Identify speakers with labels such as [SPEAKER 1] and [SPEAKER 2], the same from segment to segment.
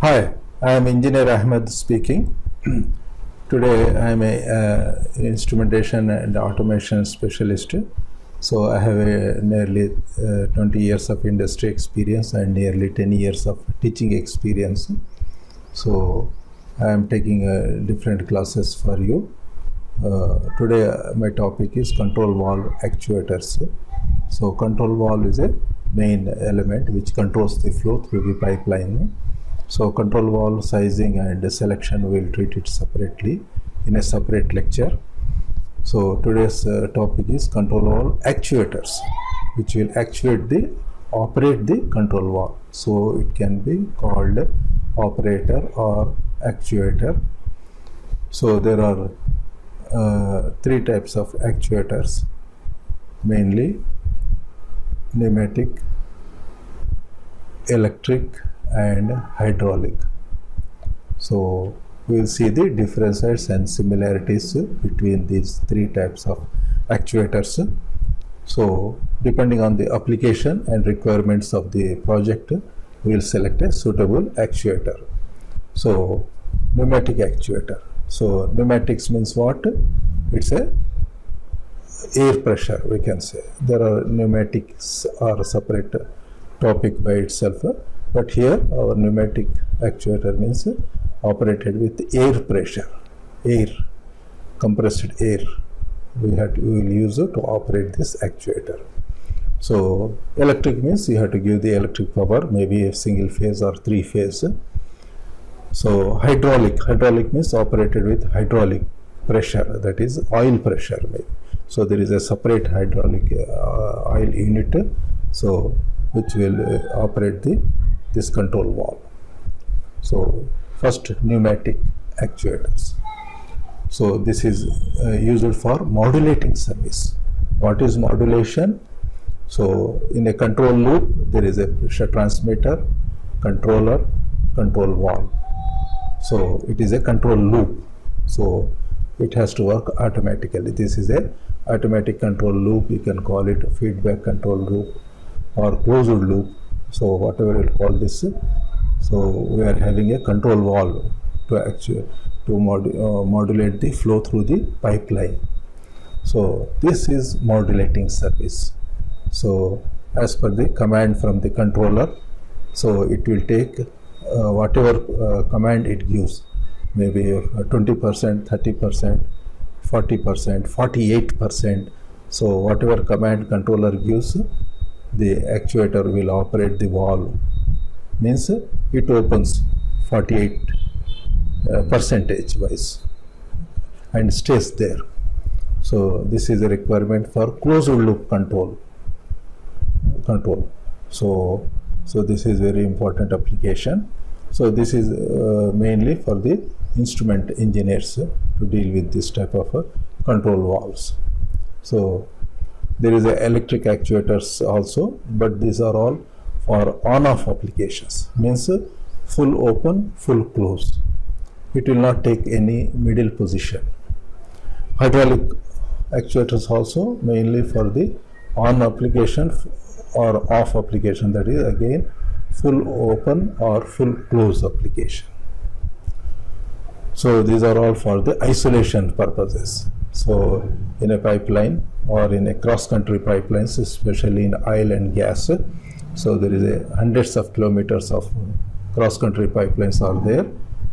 [SPEAKER 1] Hi, I am Engineer Ahmed speaking. Today I am a instrumentation and automation specialist. So I have nearly 20 years of industry experience and nearly 10 years of teaching experience. So I am taking different classes for you. Today my topic is control valve actuators. So control valve is a main element which controls the flow through the pipeline. So control valve sizing and selection we will treat it separately in a separate lecture. So today's topic is control valve actuators, which will operate the control valve. So it can be called operator or actuator. So there are three types of actuators, mainly pneumatic, electric and hydraulic. So we will see the differences and similarities between these three types of actuators. So depending on the application and requirements of the project, we will select a suitable actuator. So pneumatic actuator. So pneumatics means what? It's a air pressure, we can say. There are pneumatics are a separate topic by itself. But here our pneumatic actuator means operated with air pressure, compressed air. We will use it to operate this actuator. So electric means you have to give the electric power, maybe a single phase or three phase. So hydraulic means operated with hydraulic pressure, that is oil pressure maybe. So there is a separate hydraulic oil unit, so which will operate this control valve. So first, pneumatic actuators. So this is used for modulating service. What is modulation? So in a control loop there is a pressure transmitter, controller, control valve. So it is a control loop. So it has to work automatically. This is a automatic control loop. You can call it a feedback control loop or closed loop. So whatever you call this, so we are having a control valve to modulate the flow through the pipeline. So this is modulating service. So as per the command from the controller, so it will take whatever command it gives, maybe 20%, 30%, 40%, 48%. So whatever command controller gives, the actuator will operate the valve. Means it opens 48 percentage wise and stays there. So this is a requirement for closed loop control. So this is very important application. So this is mainly for the instrument engineers to deal with this type of control valves. So there is a electric actuators also, but these are all for on-off applications. Means full open, full close. It will not take any middle position. Hydraulic actuators also mainly for the on application or off application, that is again full open or full close application. So these are all for the isolation purposes. So in a pipeline or in a cross-country pipelines, especially in oil and gas, so there is hundreds of kilometers of cross-country pipelines are there.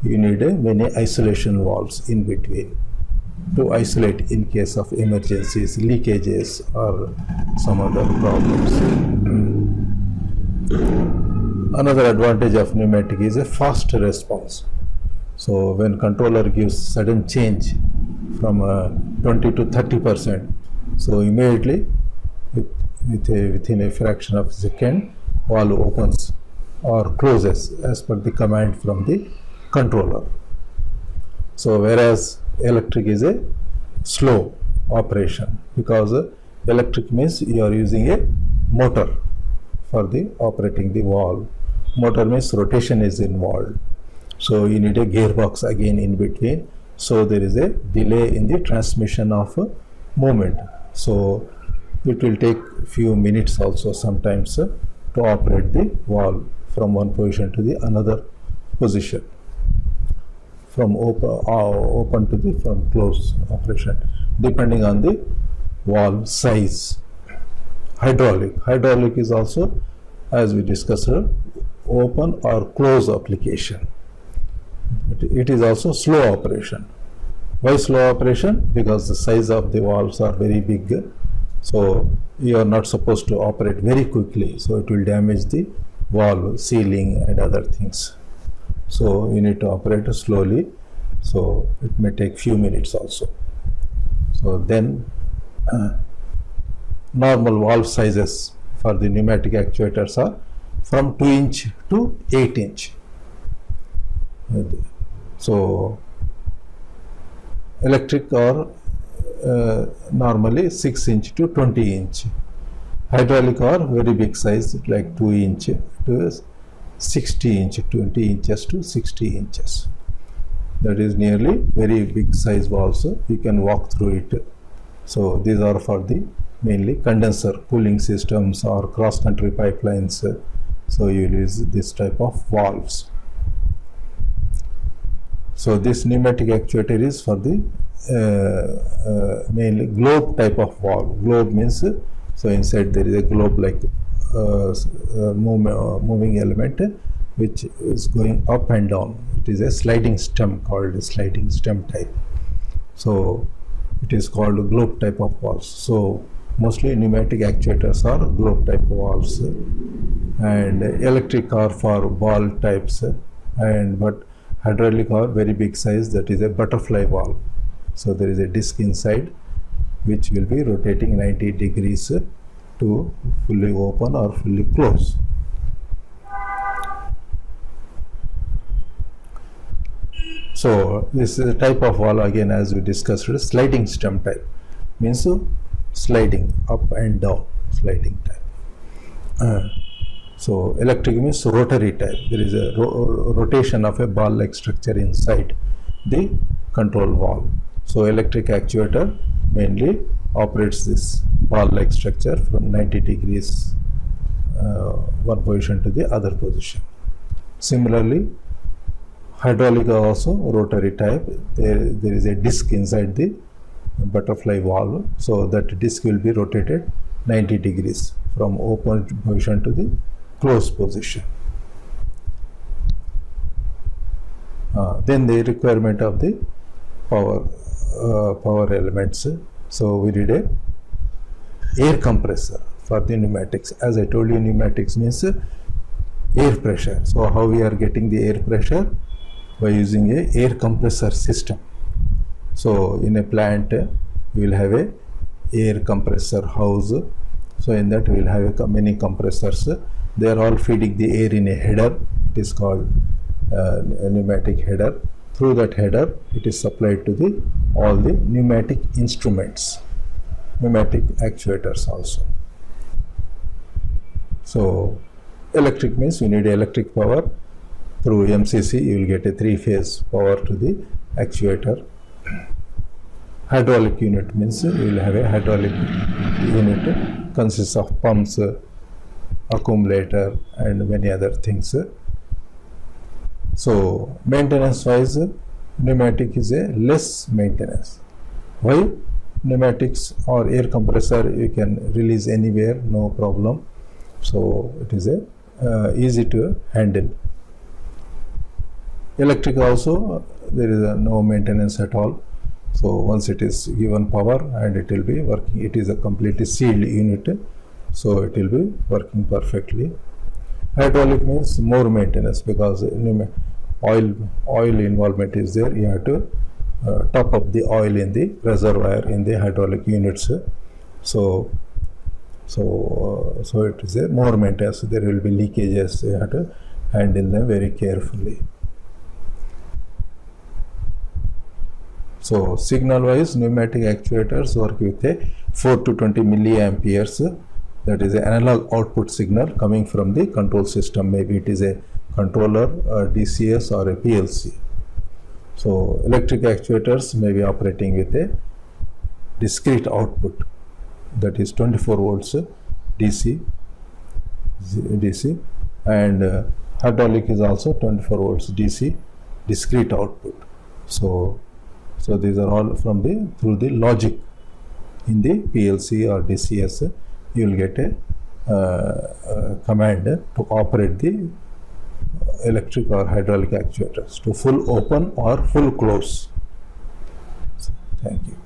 [SPEAKER 1] You need many isolation valves in between to isolate in case of emergencies, leakages or some other problems. Another advantage of pneumatic is a fast response. So when controller gives sudden change from 20 to 30%, so immediately within a fraction of a second, valve opens or closes as per the command from the controller. So whereas electric is a slow operation, because electric means you are using a motor for the operating the valve. Motor means rotation is involved. So you need a gearbox again in between. So there is a delay in the transmission of movement. So it will take few minutes also sometimes to operate the valve from one position to the another position, from open to the from close operation, depending on the valve size. Hydraulic is also, as we discussed, open or close application. It is also slow operation. Why slow operation? Because the size of the valves are very big, so you are not supposed to operate very quickly, so it will damage the valve sealing and other things. So you need to operate slowly, so it may take few minutes also. So then normal valve sizes for the pneumatic actuators are from 2 inch to 8 inch. So electric are normally 6 inch to 20 inch. Hydraulic are very big size, like 2 inch to 60 inch, 20 inches to 60 inches. That is nearly very big size valves. You can walk through it. So these are for the mainly condenser cooling systems or cross country pipelines. So you will use this type of valves. So this pneumatic actuator is for the mainly globe type of valve. Globe means, so inside there is a globe like moving element which is going up and down. It is a sliding stem, called a sliding stem type. So it is called a globe type of valves. So mostly pneumatic actuators are globe type of valves, and electric are for ball types, and but hydraulic are very big size, that is a butterfly valve. So there is a disc inside which will be rotating 90 degrees to fully open or fully close. So this is a type of valve, again as we discussed, sliding stem type, means sliding up and down, sliding type. So electric means rotary type. There is a rotation of a ball like structure inside the control valve. So electric actuator mainly operates this ball like structure from 90 degrees one position to the other position. Similarly, hydraulic are also rotary type. There is a disc inside the butterfly valve, so that disc will be rotated 90 degrees from open position to the closed position. Then the requirement of the power elements. So we did a air compressor for the pneumatics. As I told you, pneumatics means air pressure. So how we are getting the air pressure? By using a air compressor system. So in a plant we will have a air compressor house. So in that we will have many compressors. They are all feeding the air in a header. It is called a pneumatic header. Through that header it is supplied to all the pneumatic instruments, pneumatic actuators also. So electric means you need electric power. Through MCC you will get a 3-phase power to the actuator. Hydraulic unit means you will have a hydraulic unit, consists of pumps, accumulator and many other things. So maintenance wise, pneumatic is a less maintenance. Why? Pneumatics or air compressor you can release anywhere, no problem. So it is a easy to handle. Electric also, there is no maintenance at all. So once it is given power and it will be working, it is a completely sealed unit, so it will be working perfectly. Hydraulic means more maintenance, because oil involvement is there. You have to top up the oil in the reservoir in the hydraulic units. So it is a more maintenance. There will be leakages. You have to handle them very carefully. So signal wise, pneumatic actuators work with a 4 to 20 milliamperes. That is an analog output signal coming from the control system. Maybe it is a controller, a DCS or a PLC. So electric actuators may be operating with a discrete output, that is 24 volts DC, and Hydraulic is also 24 volts DC discrete output. So these are all from through the logic in the PLC or DCS. You will get a command to operate the electric or hydraulic actuators to full open or full close. So, thank you.